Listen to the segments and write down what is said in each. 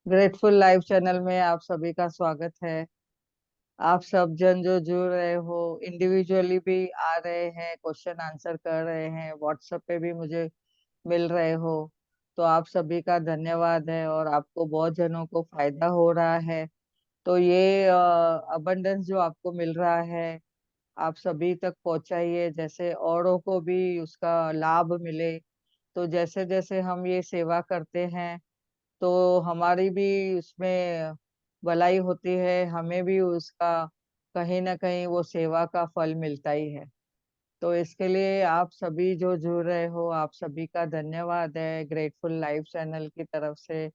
Grateful live channel में आप सभी का स्वागत है। आप सब जन जो जुड़ रहे हो, इंडिविजुअली भी आ रहे हैं, क्वेश्चन आंसर कर रहे हैं, व्हाट्सएप पे भी मुझे मिल रहे हो, तो आप सभी का धन्यवाद है और आपको बहुत जनों को फायदा हो रहा है। तो ये अबंडेंस जो आपको मिल रहा है, आप सभी तक पहुंचाइए, जैसे औरों को भी उसका लाभ मिले। तो जैसे जैसे हम ये सेवा करते हैं तो हमारी भी उसमें भलाई होती है, हमें भी उसका कहीं ना कहीं वो सेवा का फल मिलता ही है। तो इसके लिए आप सभी जो जुड़ रहे हो, आप सभी का धन्यवाद है। ग्रेटफुल लाइव चैनल की तरफ से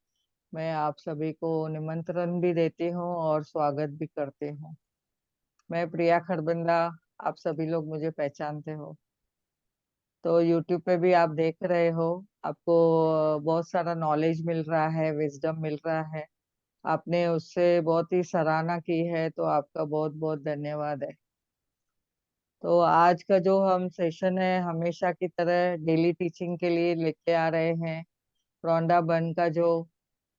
मैं आप सभी को निमंत्रण भी देती हूँ और स्वागत भी करती हूँ। मैं प्रिया खरबंदा, आप सभी लोग मुझे पहचानते हो। तो यूट्यूब पे भी आप देख रहे हो, आपको बहुत सारा नॉलेज मिल रहा है, विजडम मिल रहा है। आपने उससे बहुत ही सराहना की है, तो आपका बहुत बहुत धन्यवाद है। तो आज का जो हम सेशन है, हमेशा की तरह डेली टीचिंग के लिए लेके आ रहे हैं। रॉन्डा बर्न का जो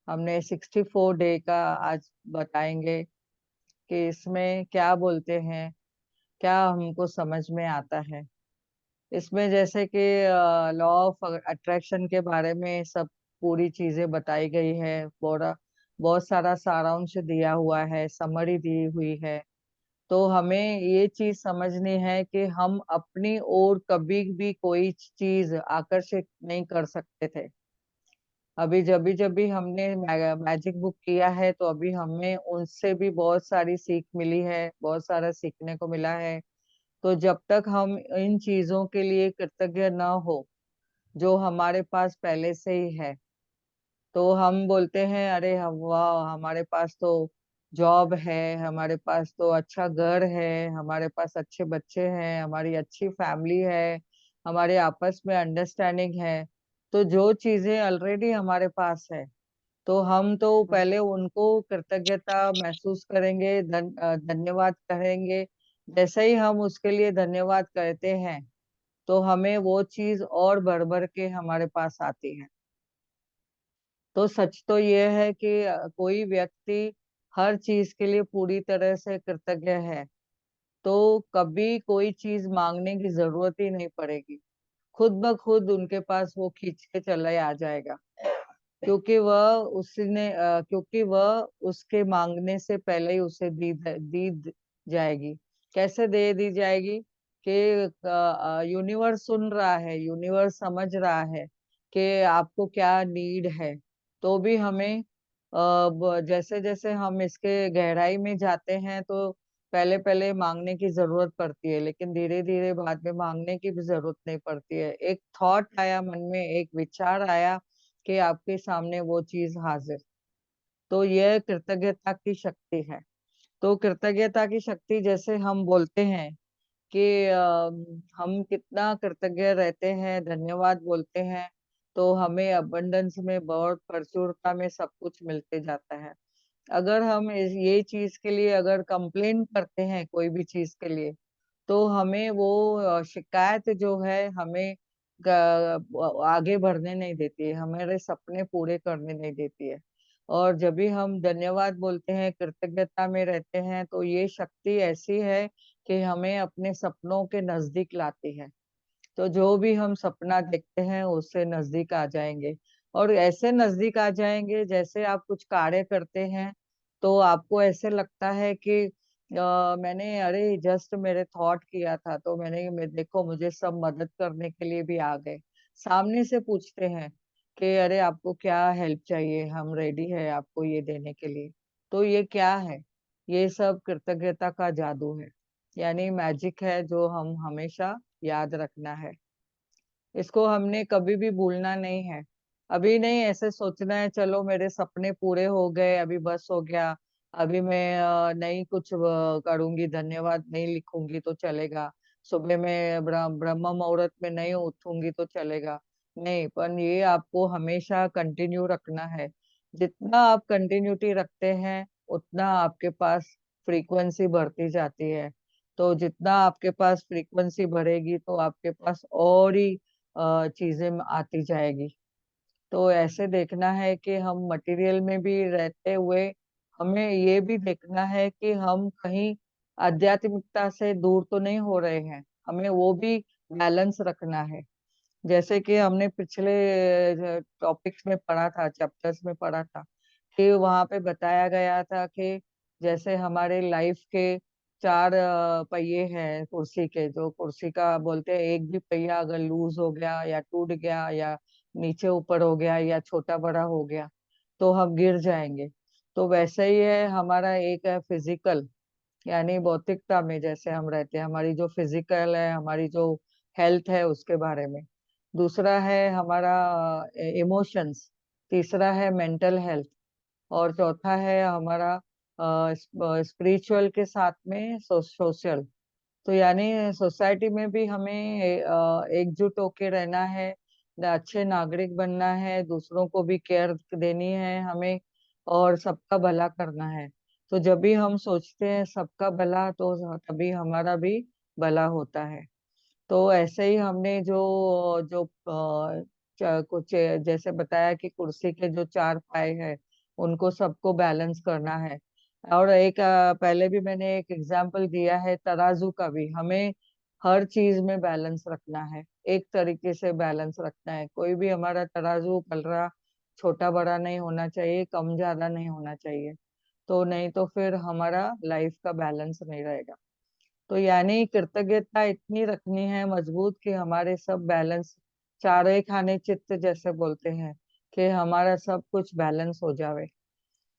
हमने 64 डे का आज बताएंगे कि इसमें क्या बोलते हैं, क्या हमको समझ में आता है। इसमें जैसे कि लॉ ऑफ अट्रैक्शन के बारे में सब पूरी चीजें बताई गई है। बहुत सारा सारांश दिया हुआ है, समरी दी हुई है। तो हमें ये चीज समझनी है कि हम अपनी ओर कभी भी कोई चीज आकर्षित नहीं कर सकते थे। अभी जब भी हमने मैजिक बुक किया है, तो अभी हमें उनसे भी बहुत सारी सीख मिली है, बहुत सारा सीखने को मिला है। तो जब तक हम इन चीजों के लिए कृतज्ञ न हो जो हमारे पास पहले से ही है, तो हम बोलते हैं अरे हम वाह, हमारे पास तो जॉब है, हमारे पास तो अच्छा घर है, हमारे पास अच्छे बच्चे हैं, हमारी अच्छी फैमिली है, हमारे आपस में अंडरस्टैंडिंग है। तो जो चीजें ऑलरेडी हमारे पास है, तो हम तो पहले उनको कृतज्ञता महसूस करेंगे, धन्यवाद कहेंगे। जैसे ही हम उसके लिए धन्यवाद कहते हैं, तो हमें वो चीज और बढ़ बढ़ के हमारे पास आती है। तो सच तो ये है कि कोई व्यक्ति हर चीज के लिए पूरी तरह से कृतज्ञ है, तो कभी कोई चीज मांगने की जरूरत ही नहीं पड़ेगी। खुद ब खुद उनके पास वो खींच के चला ही आ जाएगा। क्योंकि वह उसके मांगने से पहले ही उसे दी जाएगी। कैसे दे दी जाएगी कि यूनिवर्स सुन रहा है, यूनिवर्स समझ रहा है कि आपको क्या नीड है। तो भी हमें जैसे जैसे हम इसके गहराई में जाते हैं, तो पहले पहले मांगने की जरूरत पड़ती है, लेकिन धीरे धीरे बाद में मांगने की भी जरूरत नहीं पड़ती है। एक थॉट आया मन में, एक विचार आया कि आपके सामने वो चीज हाजिर। तो यह कृतज्ञता की शक्ति है। तो कृतज्ञता की शक्ति, जैसे हम बोलते हैं कि हम कितना कृतज्ञ रहते हैं, धन्यवाद बोलते हैं, तो हमें अबंडेंस में, बहुत प्रचुरता में सब कुछ मिलते जाता है। अगर हम ये चीज के लिए अगर कंप्लेन करते हैं कोई भी चीज के लिए, तो हमें वो शिकायत जो है हमें आगे बढ़ने नहीं देती है, हमारे सपने पूरे करने नहीं देती है। और जब भी हम धन्यवाद बोलते हैं, कृतज्ञता में रहते हैं, तो ये शक्ति ऐसी है कि हमें अपने सपनों के नजदीक लाती है। तो जो भी हम सपना देखते हैं उससे नजदीक आ जाएंगे। और ऐसे नजदीक आ जाएंगे, जैसे आप कुछ कार्य करते हैं तो आपको ऐसे लगता है कि मैंने अरे जस्ट मेरे थॉट किया था, तो देखो मुझे सब मदद करने के लिए भी आ गए। सामने से पूछते हैं कि अरे आपको क्या हेल्प चाहिए, हम रेडी है आपको ये देने के लिए। तो ये क्या है? ये सब कृतज्ञता का जादू है, यानी मैजिक है, जो हम हमेशा याद रखना है। इसको हमने कभी भी भूलना नहीं है। अभी नहीं ऐसे सोचना है चलो मेरे सपने पूरे हो गए, अभी बस हो गया, अभी मैं नहीं कुछ करूंगी, धन्यवाद नहीं लिखूंगी तो चलेगा, सुबह में ब्रह्म मुहूर्त में नहीं उठूंगी तो चलेगा। नहीं, पर ये आपको हमेशा कंटिन्यू रखना है। जितना आप कंटिन्यूटी रखते हैं, उतना आपके पास फ्रीक्वेंसी बढ़ती जाती है। तो जितना आपके पास फ्रीक्वेंसी बढ़ेगी, तो आपके पास और ही चीजें आती जाएगी। तो ऐसे देखना है कि हम मटेरियल में भी रहते हुए हमें ये भी देखना है कि हम कहीं आध्यात्मिकता से दूर तो नहीं हो रहे हैं, हमें वो भी बैलेंस रखना है। जैसे कि हमने पिछले टॉपिक्स में पढ़ा था, चैप्टर्स में पढ़ा था कि वहां पे बताया गया था कि जैसे हमारे लाइफ के चार पहिए हैं कुर्सी के, जो कुर्सी का बोलते हैं एक भी पहिया अगर लूज हो गया या टूट गया या नीचे ऊपर हो गया या छोटा बड़ा हो गया तो हम गिर जाएंगे। तो वैसे ही है हमारा, एक है फिजिकल, यानी भौतिकता में जैसे हम रहते हैं, हमारी जो फिजिकल है, हमारी जो हेल्थ है उसके बारे में। दूसरा है हमारा इमोशंस। तीसरा है मेंटल हेल्थ। और चौथा है हमारा स्पिरिचुअल के साथ में सोशल। तो यानी सोसाइटी में भी हमें एकजुट होके रहना है, अच्छे नागरिक बनना है, दूसरों को भी केयर देनी है हमें, और सबका भला करना है। तो जब भी हम सोचते हैं सबका भला तो तभी हमारा भी भला होता है। तो ऐसे ही हमने जो जो कुछ जैसे बताया कि कुर्सी के जो चार पाए हैं उनको सबको बैलेंस करना है। और एक पहले भी मैंने एक एग्जाम्पल दिया है तराजू का भी, हमें हर चीज में बैलेंस रखना है, एक तरीके से बैलेंस रखना है। कोई भी हमारा तराजू पलड़ा छोटा बड़ा नहीं होना चाहिए, कम ज्यादा नहीं होना चाहिए। तो नहीं तो फिर हमारा लाइफ का बैलेंस नहीं रहेगा। तो यानी कृतज्ञता इतनी रखनी है मजबूत कि हमारे सब बैलेंस, चारे खाने चित्त जैसे बोलते हैं, कि हमारा सब कुछ बैलेंस हो जावे।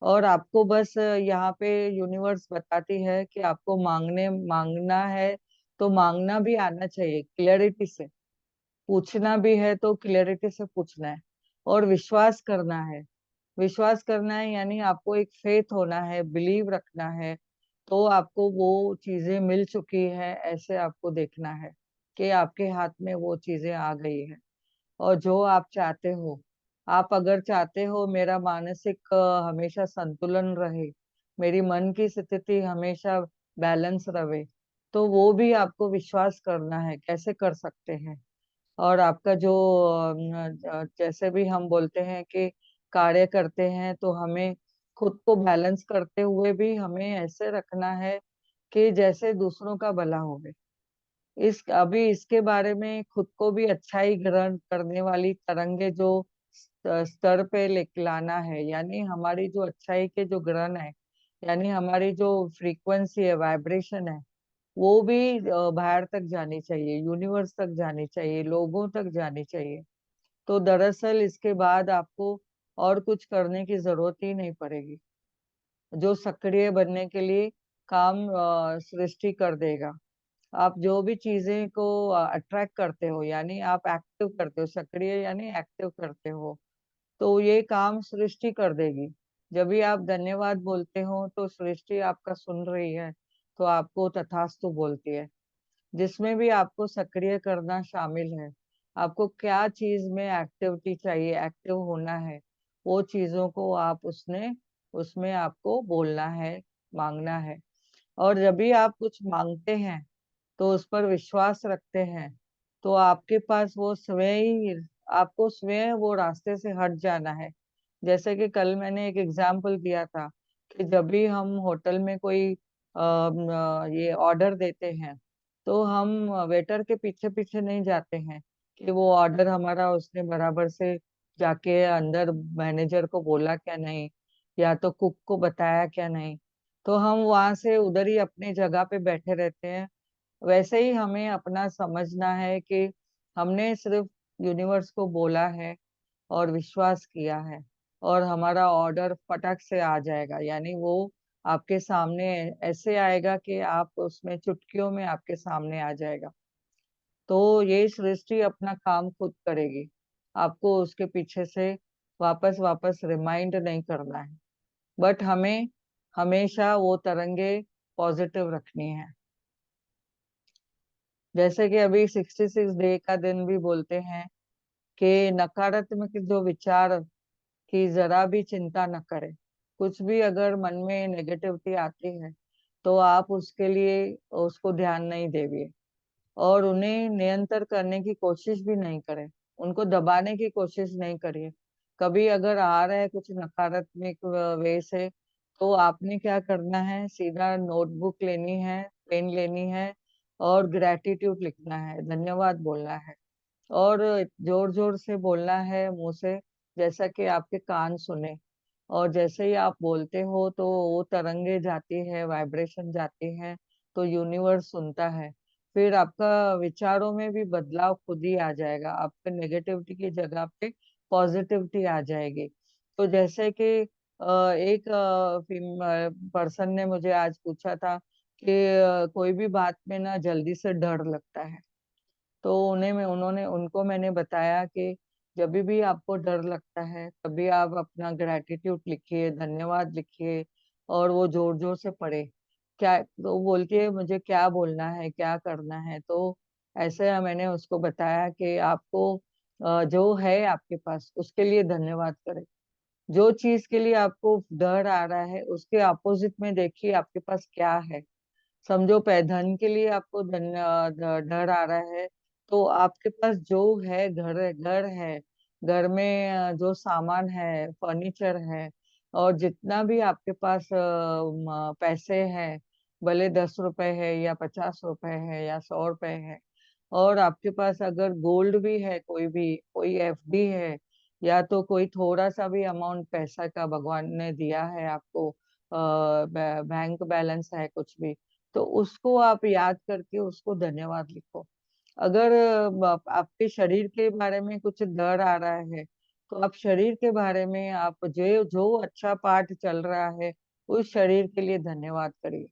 और आपको बस यहाँ पे यूनिवर्स बताती है कि आपको मांगना है तो मांगना भी आना चाहिए क्लियरिटी से, पूछना भी है तो क्लियरिटी से पूछना है, और विश्वास करना है। विश्वास करना है यानी आपको एक फेथ होना है, बिलीव रखना है। तो आपको वो चीजें मिल चुकी है ऐसे आपको देखना है कि आपके हाथ में वो चीजें आ गई है। और जो आप चाहते हो, आप अगर चाहते हो मेरा मानसिक हमेशा संतुलन रहे, मेरी मन की स्थिति हमेशा बैलेंस रहे, तो वो भी आपको विश्वास करना है। कैसे कर सकते हैं? और आपका जो जैसे भी हम बोलते हैं कि कार्य करते हैं तो हमें खुद को बैलेंस करते हुए भी हमें ऐसे रखना है कि जैसे दूसरों का भला हो। इस अभी इसके बारे में खुद को भी अच्छाई ग्रहण करने वाली तरंगे जो स्तर पे लाना है, यानी हमारी जो अच्छाई के जो ग्रहण है, यानी हमारी जो फ्रीक्वेंसी है, वाइब्रेशन है, वो भी बाहर तक जानी चाहिए, यूनिवर्स तक जानी चाहिए, लोगों तक जानी चाहिए। तो दरअसल इसके बाद आपको और कुछ करने की जरूरत ही नहीं पड़ेगी। जो सक्रिय बनने के लिए काम सृष्टि कर देगा। आप जो भी चीजें को अट्रैक्ट करते हो, यानी आप एक्टिव करते हो, सक्रिय यानी एक्टिव करते हो, तो ये काम सृष्टि कर देगी। जब भी आप धन्यवाद बोलते हो तो सृष्टि आपका सुन रही है, तो आपको तथास्तु बोलती है। जिसमें भी आपको सक्रिय करना शामिल है, आपको क्या चीज में एक्टिविटी चाहिए, एक्टिव होना है, वो चीजों को आप उसने उसमें आपको बोलना है, मांगना है। और जब भी आप कुछ मांगते हैं तो उस पर विश्वास रखते हैं, तो आपके पास वो स्वयं ही, आपको स्वयं वो रास्ते से हट जाना है। जैसे कि कल मैंने एक एग्जाम्पल दिया था कि जब भी हम होटल में कोई ये ऑर्डर देते हैं तो हम वेटर के पीछे पीछे नहीं जाते हैं कि वो ऑर्डर हमारा उसने बराबर से जाके अंदर मैनेजर को बोला क्या नहीं, या तो कुक को बताया क्या नहीं। तो हम वहां से उधर ही अपनी जगह पे बैठे रहते हैं। वैसे ही हमें अपना समझना है कि हमने सिर्फ यूनिवर्स को बोला है और विश्वास किया है, और हमारा ऑर्डर फटक से आ जाएगा, यानी वो आपके सामने ऐसे आएगा कि आप उसमें चुटकियों में आपके सामने आ जाएगा। तो ये सृष्टि अपना काम खुद करेगी, आपको उसके पीछे से वापस वापस रिमाइंड नहीं करना है। बट हमें हमेशा वो तरंगे पॉजिटिव रखनी है। जैसे कि अभी 66 डे का दिन भी बोलते हैं कि नकारात्मक जो विचार की जरा भी चिंता न करें। कुछ भी अगर मन में नेगेटिविटी आती है तो आप उसके लिए उसको ध्यान नहीं देंगे, और उन्हें नियंत्रण करने की कोशिश भी नहीं करें, उनको दबाने की कोशिश नहीं करिए। कभी अगर आ रहा है कुछ नकारात्मक वे से, तो आपने क्या करना है, सीधा नोटबुक लेनी है, पेन लेनी है, और ग्रेटिट्यूड लिखना है, धन्यवाद बोलना है। और जोर जोर से बोलना है मुंह से, जैसा कि आपके कान सुने। और जैसे ही आप बोलते हो तो वो तरंगे जाती है, वाइब्रेशन जाती है, तो यूनिवर्स सुनता है। फिर आपका विचारों में भी बदलाव खुद ही आ जाएगा, आपके नेगेटिविटी की जगह पे पॉजिटिविटी आ जाएगी। तो जैसे कि एक पर्सन ने मुझे आज पूछा था कि कोई भी बात में ना जल्दी से डर लगता है। तो उन्होंने उनको मैंने बताया कि जब भी आपको डर लगता है, तभी आप अपना ग्रेटिट्यूड लिखिए, धन्यवाद लिखिए, और वो जोर जोर से पढ़े। क्या तो बोलती है, मुझे क्या बोलना है, क्या करना है? तो ऐसे मैंने उसको बताया कि आपको जो है आपके पास उसके लिए धन्यवाद करें। जो चीज के लिए आपको डर आ रहा है, उसके अपोजिट में देखिए आपके पास क्या है। समझो धन के लिए आपको डर आ रहा है, तो आपके पास जो है, घर है, घर में जो सामान है, फर्नीचर है, और जितना भी आपके पास पैसे हैं, भले 10 रुपए है या 50 रुपए है या 100 रुपए है, और आपके पास अगर गोल्ड भी है, कोई एफडी है, या तो कोई थोड़ा सा भी अमाउंट पैसा का भगवान ने दिया है आपको, बैंक बैलेंस है कुछ भी, तो उसको आप याद करके उसको धन्यवाद लिखो। अगर आपके शरीर के बारे में कुछ डर आ रहा है, तो आप शरीर के बारे में, आप जो जो अच्छा पार्ट चल रहा है, उस शरीर के लिए धन्यवाद करिए।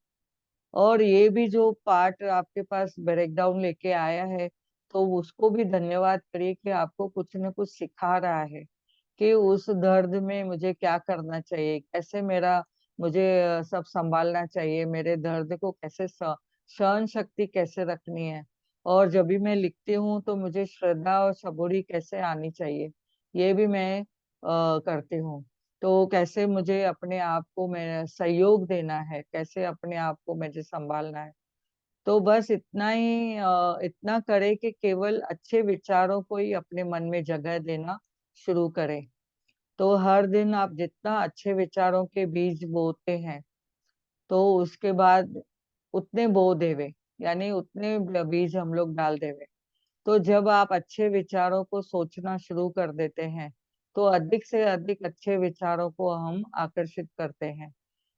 और ये भी जो पार्ट आपके पास ब्रेकडाउन लेके आया है, तो उसको भी धन्यवाद करिए कि आपको कुछ न कुछ सिखा रहा है कि उस दर्द में मुझे क्या करना चाहिए, कैसे मुझे सब संभालना चाहिए, मेरे दर्द को कैसे सहन शक्ति कैसे रखनी है। और जब भी मैं लिखती हूँ तो मुझे श्रद्धा और सबूरी कैसे आनी चाहिए, ये भी मैं करती हूँ। तो कैसे मुझे अपने आप को मैं सहयोग देना है, कैसे अपने आप को मुझे संभालना है। तो बस इतना ही, इतना करे कि केवल अच्छे विचारों को ही अपने मन में जगह देना शुरू करें। तो हर दिन आप जितना अच्छे विचारों के बीज बोते हैं, तो उसके बाद उतने बो देवे, यानी उतने बीज हम लोग डाल देवे। तो जब आप अच्छे विचारों को सोचना शुरू कर देते हैं, तो अधिक से अधिक अच्छे विचारों को हम आकर्षित करते हैं।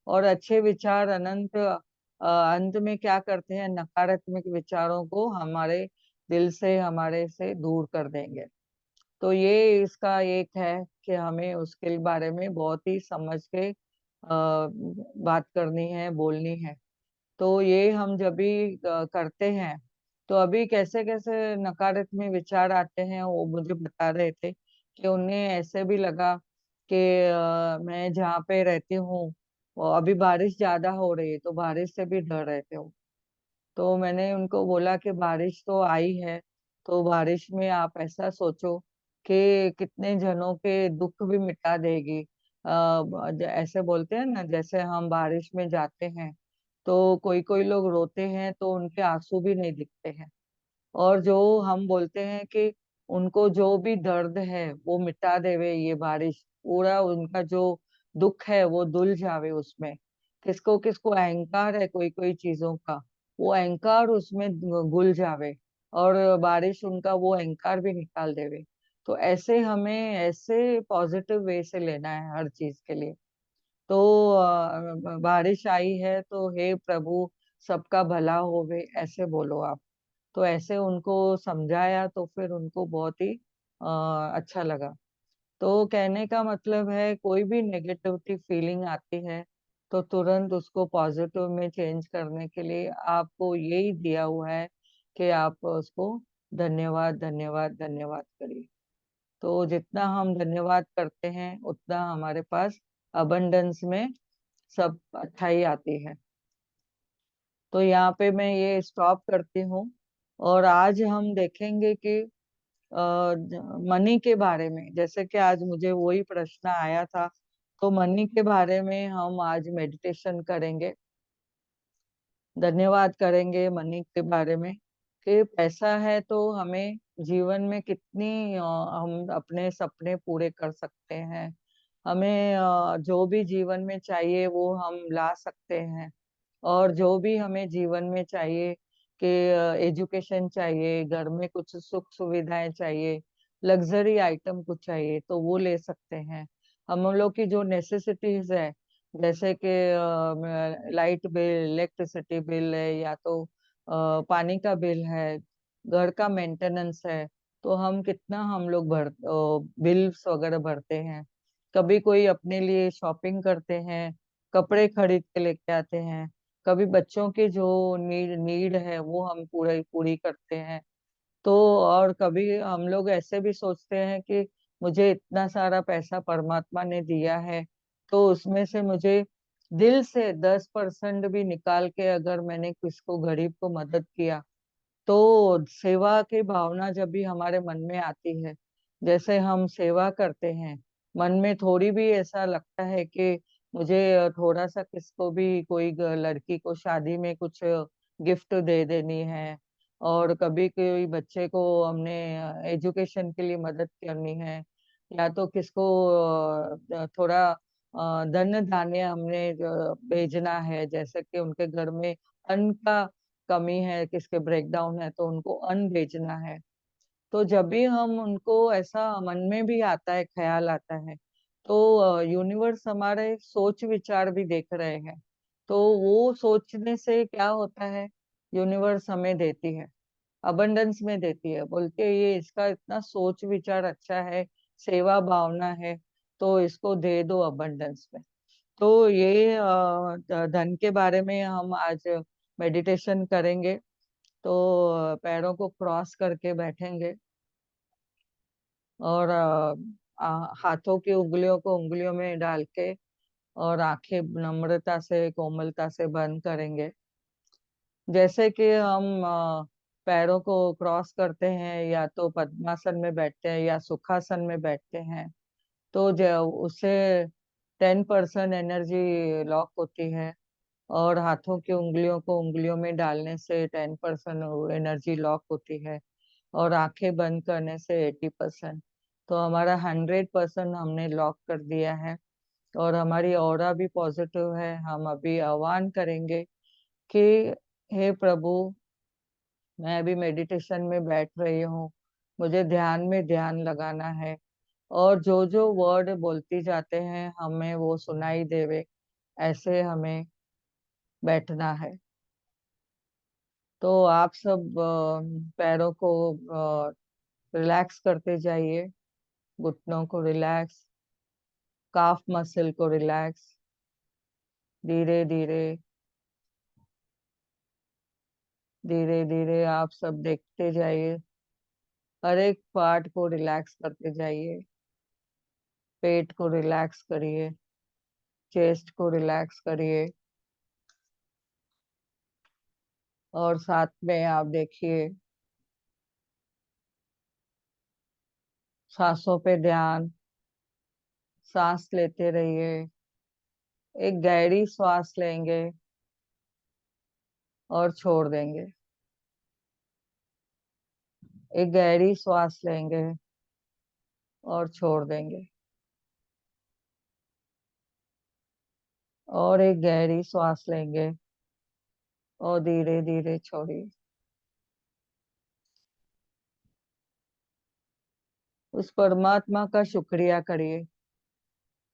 और अच्छे विचार अंत में क्या करते हैं, नकारात्मक विचारों को हमारे दिल से, हमारे से दूर कर देंगे। तो ये इसका एक है कि हमें उसके बारे में बहुत ही समझ के बात करनी है, बोलनी है। तो ये हम जब भी करते हैं, तो अभी कैसे कैसे नकारात्मक विचार आते हैं, वो मुझे बता रहे थे कि उन्हें ऐसे भी लगा कि मैं जहाँ पे रहती हूँ, वो अभी बारिश ज्यादा हो रही है, तो बारिश से भी डर रहते हो। तो मैंने उनको बोला कि बारिश तो आई है, तो बारिश में आप ऐसा सोचो कि कितने जनों के दुख भी मिटा देगी। ऐसे बोलते हैं ना, जैसे हम बारिश में जाते हैं, तो कोई कोई लोग रोते हैं तो उनके आंसू भी नहीं दिखते हैं। और जो हम बोलते हैं कि उनको जो भी दर्द है वो मिटा देवे ये बारिश, पूरा उनका जो दुख है वो धुल जावे उसमें। किसको किसको अहंकार है कोई कोई चीजों का, वो अहंकार उसमें घुल जावे, और बारिश उनका वो अहंकार भी निकाल देवे। तो ऐसे हमें ऐसे पॉजिटिव वे से लेना है हर चीज के लिए। तो बारिश आई है तो हे प्रभु सबका भला होवे, ऐसे बोलो आप। तो ऐसे उनको समझाया, तो फिर उनको बहुत ही अच्छा लगा। तो कहने का मतलब है, कोई भी नेगेटिविटी फीलिंग आती है, तो तुरंत उसको पॉजिटिव में चेंज करने के लिए आपको यही दिया हुआ है कि आप उसको धन्यवाद धन्यवाद धन्यवाद करिए। तो जितना हम धन्यवाद करते हैं, उतना हमारे पास अबंडेंस में सब अच्छाई आती है। तो यहाँ पे मैं ये स्टॉप करती हूँ। और आज हम देखेंगे कि मनी के बारे में, जैसे कि आज मुझे वही प्रश्न आया था, तो मनी के बारे में हम आज मेडिटेशन करेंगे, धन्यवाद करेंगे मनी के बारे में। कि पैसा है तो हमें जीवन में कितनी हम अपने सपने पूरे कर सकते हैं। हमें जो भी जीवन में चाहिए वो हम ला सकते हैं। और जो भी हमें जीवन में चाहिए कि एजुकेशन चाहिए, घर में कुछ सुख सुविधाएं चाहिए, लग्जरी आइटम कुछ चाहिए तो वो ले सकते हैं। हम लोग की जो नेसेसिटीज है, जैसे कि लाइट बिल, इलेक्ट्रिसिटी बिल है, या तो पानी का बिल है, घर का मेंटेनेंस है, तो हम कितना हम लोग बिल्स वगैरह भरते हैं। कभी कोई अपने लिए शॉपिंग करते हैं, कपड़े खरीद के लेके आते हैं। कभी बच्चों की जो नीड नीड है वो हम पूरी पूरी करते हैं। तो और कभी हम लोग ऐसे भी सोचते हैं कि मुझे इतना सारा पैसा परमात्मा ने दिया है, तो उसमें से मुझे दिल से 10% भी निकाल के अगर मैंने किसको, गरीब को मदद किया, तो सेवा की भावना जब भी हमारे मन में आती है, जैसे हम सेवा करते हैं, मन में थोड़ी भी ऐसा लगता है कि मुझे थोड़ा सा किसको भी, कोई लड़की को शादी में कुछ गिफ्ट दे देनी है, और कभी कोई बच्चे को हमने एजुकेशन के लिए मदद करनी है, या तो किसको थोड़ा धन धान्य हमने भेजना है, जैसे कि उनके घर में अन्न का कमी है, किसके ब्रेकडाउन है, तो उनको अन्न भेजना है। तो जब भी हम उनको ऐसा मन में भी आता है, ख्याल आता है, तो यूनिवर्स हमारे सोच विचार भी देख रहे हैं। तो वो सोचने से क्या होता है, यूनिवर्स हमें देती है, अबंडेंस में देती है, बोलती है ये इसका इतना सोच विचार अच्छा है, सेवा भावना है, तो इसको दे दो अबंडेंस में। तो ये धन के बारे में हम आज मेडिटेशन करेंगे। तो पैरों को क्रॉस करके बैठेंगे, और हाथों की उंगलियों को उंगलियों में डाल के, और आंखें नम्रता से, कोमलता से बंद करेंगे। जैसे कि हम पैरों को क्रॉस करते हैं, या तो पद्मासन में बैठते हैं या सुखासन में बैठते हैं, तो उससे 10% एनर्जी लॉक होती है, और हाथों की उंगलियों को उंगलियों में डालने से 10% एनर्जी लॉक होती है, और आंखें बंद करने से 80%। तो हमारा 100% हमने लॉक कर दिया है, और हमारी ऑरा भी पॉजिटिव है। हम अभी आह्वान करेंगे कि हे प्रभु, मैं अभी मेडिटेशन में बैठ रही हूँ, मुझे ध्यान में ध्यान लगाना है, और जो जो वर्ड बोलती जाते हैं हमें वो सुनाई देवे, ऐसे हमें बैठना है। तो आप सब पैरों को रिलैक्स करते जाइए, घुटनों को रिलैक्स, काफ मसल को रिलैक्स, धीरे धीरे धीरे धीरे आप सब देखते जाइए, हर एक पार्ट को रिलैक्स करते जाइए। पेट को रिलैक्स करिए, चेस्ट को रिलैक्स करिए, और साथ में आप देखिए सांसों पे ध्यान, सांस लेते रहिए, एक गहरी श्वास लेंगे और छोड़ देंगे, एक गहरी श्वास लेंगे और छोड़ देंगे, और एक गहरी श्वास लेंगे और धीरे धीरे छोड़िए। उस परमात्मा का शुक्रिया करिए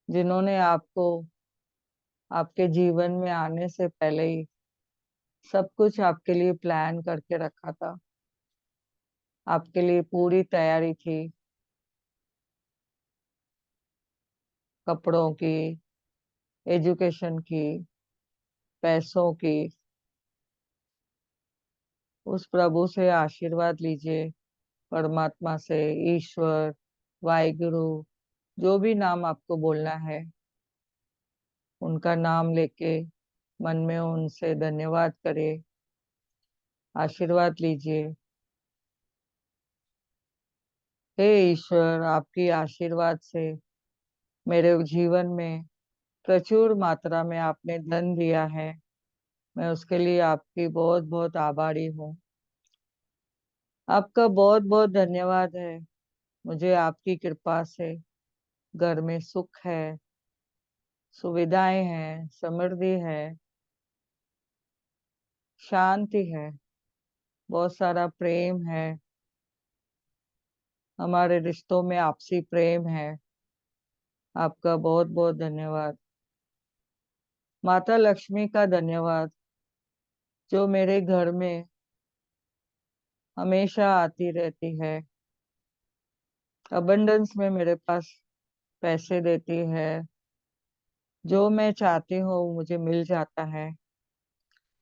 जिन्होंने आपको आपके जीवन में आने से पहले ही सब कुछ आपके लिए प्लान करके रखा था, आपके लिए पूरी तैयारी थी, कपड़ों की, एजुकेशन की, पैसों की। उस प्रभु से आशीर्वाद लीजिए, परमात्मा से, ईश्वर, वाहिगुरु, जो भी नाम आपको बोलना है, उनका नाम लेके मन में उनसे धन्यवाद करिए, आशीर्वाद लीजिए। हे ईश्वर, आपकी आशीर्वाद से मेरे जीवन में प्रचुर मात्रा में आपने धन दिया है, मैं उसके लिए आपकी बहुत बहुत आभारी हूँ। आपका बहुत बहुत धन्यवाद है। मुझे आपकी कृपा से घर में सुख है, सुविधाएं हैं, समृद्धि है, शांति है, बहुत सारा प्रेम है। हमारे रिश्तों में आपसी प्रेम है। आपका बहुत बहुत धन्यवाद। माता लक्ष्मी का धन्यवाद, जो मेरे घर में हमेशा आती रहती है, अबंडेंस में मेरे पास पैसे देती है। जो मैं चाहती हूँ मुझे मिल जाता है।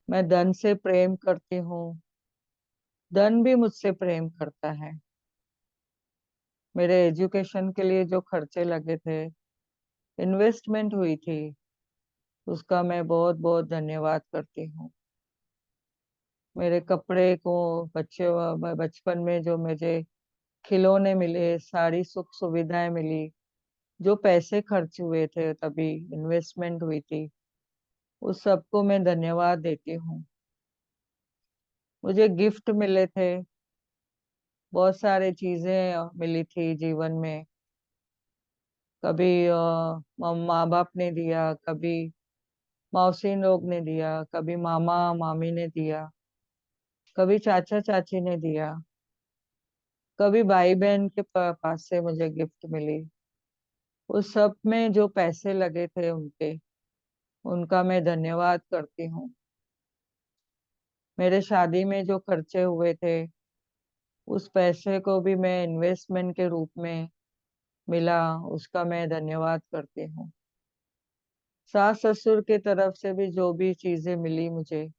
मैं धन से प्रेम करती हूँ, धन भी मुझसे प्रेम करता है। मेरे एजुकेशन के लिए जो खर्चे लगे थे, इन्वेस्टमेंट हुई थी, उसका मैं बहुत बहुत धन्यवाद करती हूँ। मेरे कपड़े को बच्चे बचपन में जो मुझे खिलौने मिले, सारी सुख सुविधाएं मिली, जो पैसे खर्च हुए थे तभी इन्वेस्टमेंट हुई थी, उस सबको मैं धन्यवाद देती हूँ। मुझे गिफ्ट मिले थे, बहुत सारे चीजें मिली थी जीवन में। कभी माँ बाप ने दिया, कभी मौसी लोग ने दिया, कभी मामा मामी ने दिया, कभी चाचा चाची ने दिया, कभी भाई बहन के पास से मुझे गिफ्ट मिली। उस सब में जो पैसे लगे थे उनके, उनका मैं धन्यवाद करती हूँ। मेरे शादी में जो खर्चे हुए थे, उस पैसे को भी मैं इन्वेस्टमेंट के रूप में मिला, उसका मैं धन्यवाद करती हूँ। सास ससुर के तरफ से भी जो भी चीजें मिली मुझे,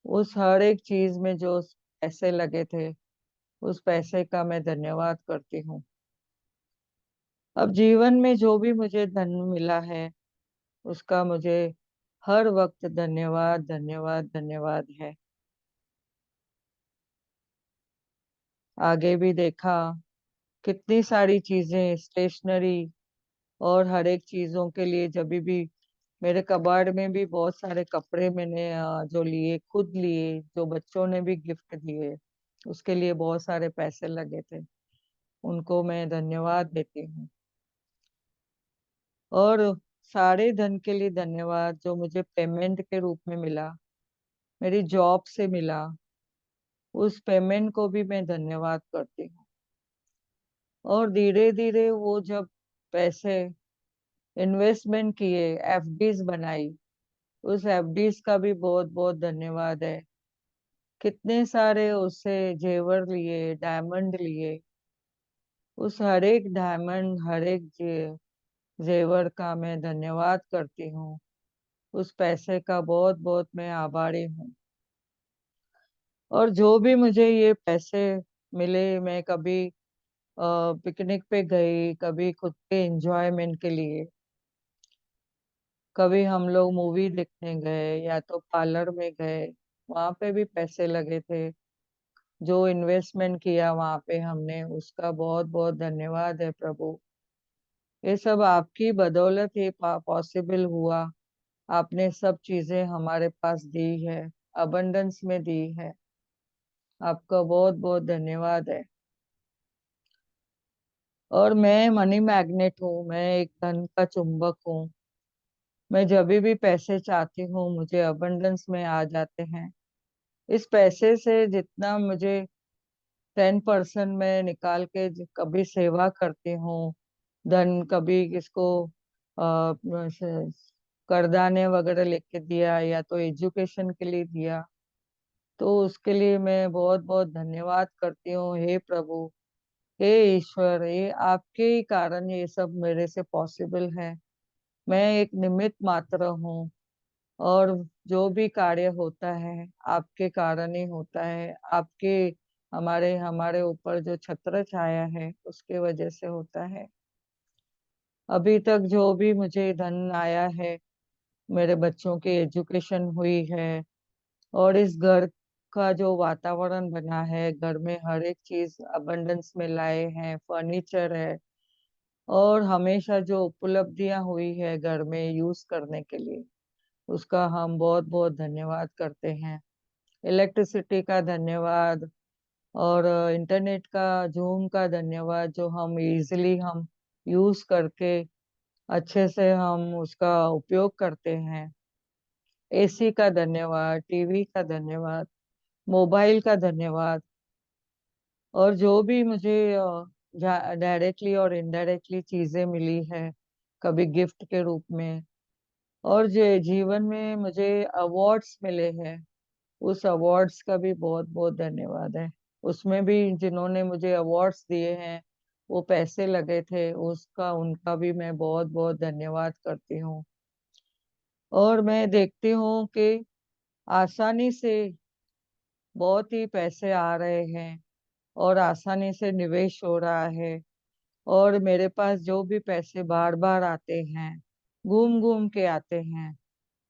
उस हर एक चीज में जो पैसे लगे थे, उस पैसे का मैं धन्यवाद करती हूँ। अब जीवन में जो भी मुझे धन मिला है, उसका मुझे हर वक्त धन्यवाद धन्यवाद धन्यवाद है। आगे भी देखा, कितनी सारी चीजें, स्टेशनरी और हर एक चीजों के लिए जब भी मेरे कबाड़ में भी बहुत सारे कपड़े मैंने जो लिए, खुद लिए, जो बच्चों ने भी गिफ्ट दिए, उसके लिए बहुत सारे पैसे लगे थे, उनको मैं धन्यवाद देती हूँ। और सारे धन के लिए धन्यवाद जो मुझे पेमेंट के रूप में मिला, मेरी जॉब से मिला, उस पेमेंट को भी मैं धन्यवाद करती हूँ। और धीरे धीरे वो जब पैसे इन्वेस्टमेंट किए, एफडीज बनाई, उस एफडीज का भी बहुत बहुत धन्यवाद है। कितने सारे उससे जेवर लिए, डायमंड लिए, उस हर एक डायमंड, हर एक जेवर का मैं धन्यवाद करती हूँ। उस पैसे का बहुत बहुत मैं आभारी हूँ। और जो भी मुझे ये पैसे मिले, मैं कभी पिकनिक पे गई, कभी खुद के एंजॉयमेंट के लिए, कभी हम लोग मूवी देखने गए या तो पार्लर में गए, वहां पे भी पैसे लगे थे। जो इन्वेस्टमेंट किया वहां पे हमने, उसका बहुत बहुत धन्यवाद है प्रभु। ये सब आपकी बदौलत ही पॉसिबल हुआ। आपने सब चीजें हमारे पास दी है, अबंडेंस में दी है। आपका बहुत बहुत धन्यवाद है। और मैं मनी मैग्नेट हूँ, मैं एक धन का चुंबक हूँ। मैं जब भी पैसे चाहती हूँ मुझे अबंडेंस में आ जाते हैं। इस पैसे से जितना मुझे 10% में निकाल के कभी सेवा करती हूँ, धन कभी किसको करदाने वगैरह लेके दिया या तो एजुकेशन के लिए दिया, तो उसके लिए मैं बहुत बहुत धन्यवाद करती हूँ। हे प्रभु, हे ईश्वर, ये आपके ही कारण ये सब मेरे से पॉसिबल है। मैं एक निमित्त मात्र हूँ, और जो भी कार्य होता है आपके कारण ही होता है। आपके हमारे हमारे ऊपर जो छत्र छाया है उसके वजह से होता है। अभी तक जो भी मुझे धन आया है, मेरे बच्चों की एजुकेशन हुई है, और इस घर का जो वातावरण बना है, घर में हर एक चीज अबंडेंस में लाए हैं, फर्नीचर है, और हमेशा जो उपलब्धियां हुई है घर में यूज करने के लिए, उसका हम बहुत बहुत धन्यवाद करते हैं। इलेक्ट्रिसिटी का धन्यवाद, और इंटरनेट का, जूम का धन्यवाद, जो हम इजीली हम यूज करके अच्छे से हम उसका उपयोग करते हैं। एसी का धन्यवाद, टीवी का धन्यवाद, मोबाइल का धन्यवाद। और जो भी मुझे डायरेक्टली और इनडायरेक्टली चीजें मिली है, कभी गिफ्ट के रूप में, और जो जीवन में मुझे अवार्ड्स मिले हैं, उस अवार्ड्स का भी बहुत बहुत धन्यवाद है। उसमें भी जिन्होंने मुझे अवार्ड्स दिए हैं, वो पैसे लगे थे, उसका उनका भी मैं बहुत बहुत धन्यवाद करती हूँ। और मैं देखती हूँ कि आसानी से बहुत ही पैसे आ रहे हैं और आसानी से निवेश हो रहा है। और मेरे पास जो भी पैसे बार बार आते हैं, घूम घूम के आते हैं,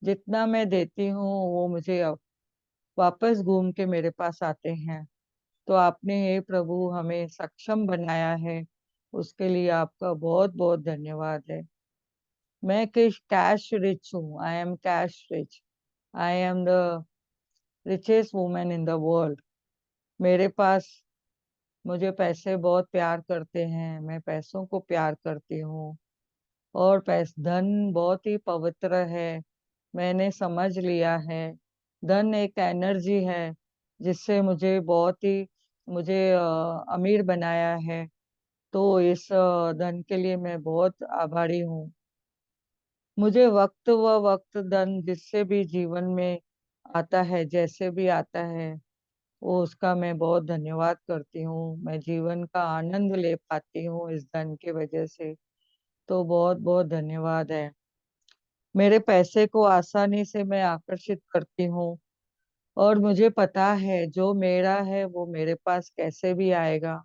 जितना मैं देती हूँ वो मुझे वापस घूम के मेरे पास आते हैं। तो आपने हे प्रभु हमें सक्षम बनाया है, उसके लिए आपका बहुत बहुत धन्यवाद है। मैं कैश रिच हूँ, I am cash rich, I am the richest women in the world. मेरे पास, मुझे पैसे बहुत प्यार करते हैं, मैं पैसों को प्यार करती हूँ। और धन बहुत ही पवित्र है, मैंने समझ लिया है। धन एक एनर्जी है जिससे मुझे बहुत ही, मुझे अमीर बनाया है। तो इस धन के लिए मैं बहुत आभारी हूँ। मुझे वक्त व वक्त धन जिससे भी जीवन में आता है, जैसे भी आता है, वो उसका मैं बहुत धन्यवाद करती हूँ। मैं जीवन का आनंद ले पाती हूँ इस धन की वजह से। तो बहुत बहुत धन्यवाद है। मेरे पैसे को आसानी से मैं आकर्षित करती हूँ, और मुझे पता है जो मेरा है वो मेरे पास कैसे भी आएगा।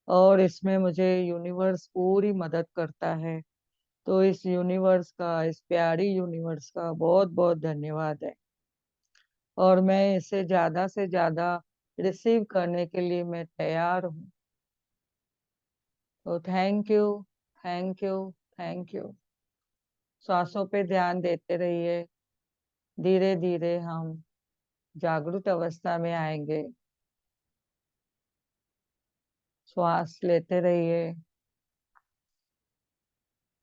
और इसमें मुझे यूनिवर्स पूरी मदद करता है। तो इस यूनिवर्स का, इस प्यारी यूनिवर्स का बहुत बहुत धन्यवाद है। और मैं इसे ज्यादा से ज्यादा रिसीव करने के लिए मैं तैयार हूँ। तो thank you, thank you, thank you. श्वासों पे ध्यान देते रहिए, धीरे धीरे हम जागृत अवस्था में आएंगे। श्वास लेते रहिए,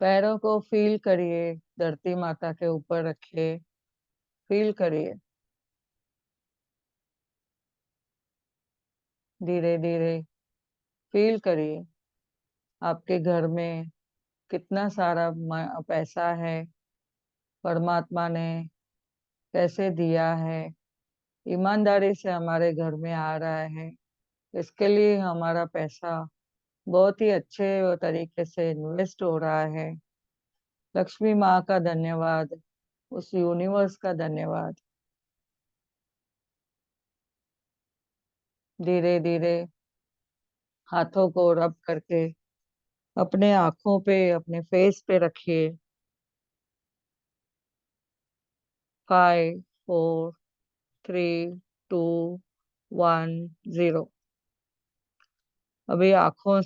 पैरों को फील करिए, धरती माता के ऊपर रखिए, फील करिए। धीरे धीरे फील करिए आपके घर में कितना सारा पैसा है, परमात्मा ने कैसे दिया है, ईमानदारी से हमारे घर में आ रहा है। इसके लिए हमारा पैसा बहुत ही अच्छे तरीके से इन्वेस्ट हो रहा है। लक्ष्मी माँ का धन्यवाद, उस यूनिवर्स का धन्यवाद। धीरे धीरे हाथों को रब करके अपने आंखों पे, अपने फेस पे रखिए। 5 4 3 2 1 0। अभी आंखों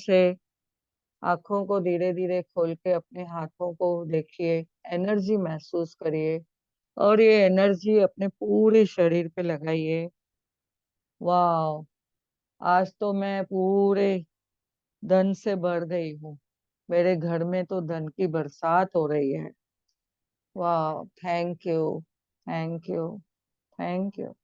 को धीरे धीरे खोल के अपने हाथों को देखिए, एनर्जी महसूस करिए, और ये एनर्जी अपने पूरे शरीर पे लगाइए। वाह, आज तो मैं पूरे धन से भर गई हूँ, मेरे घर में तो धन की बरसात हो रही है। वाह, thank you, thank you, thank you.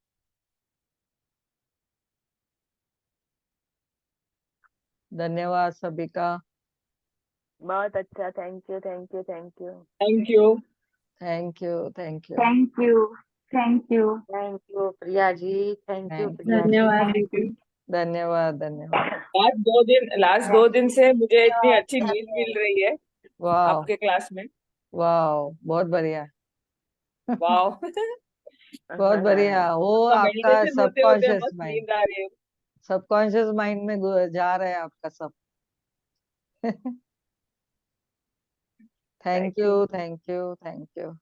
धन्यवाद सभी का। बहुत अच्छा, thank you, thank you, thank you, thank you. Thank you, thank you, thank you, thank you, thank you Priya ji, thank you thank, Priya ji. धन्यवाद दीदी। धन्यवाद, धन्यवाद। लास्ट 2 दिन से मुझे इतनी अच्छी नींद मिल रही है वाह, आपके क्लास में। वाह, बहुत बढ़िया। वाह। बहुत बढ़िया। वो आपका आपका मेडिटेशन होते होते सबकॉन्शियस मस्त माइंड, नींद आ रही है। सबकॉन्शियस माइंड में जा रहा है आपका सब। Thank thank you, you. Thank you, thank you.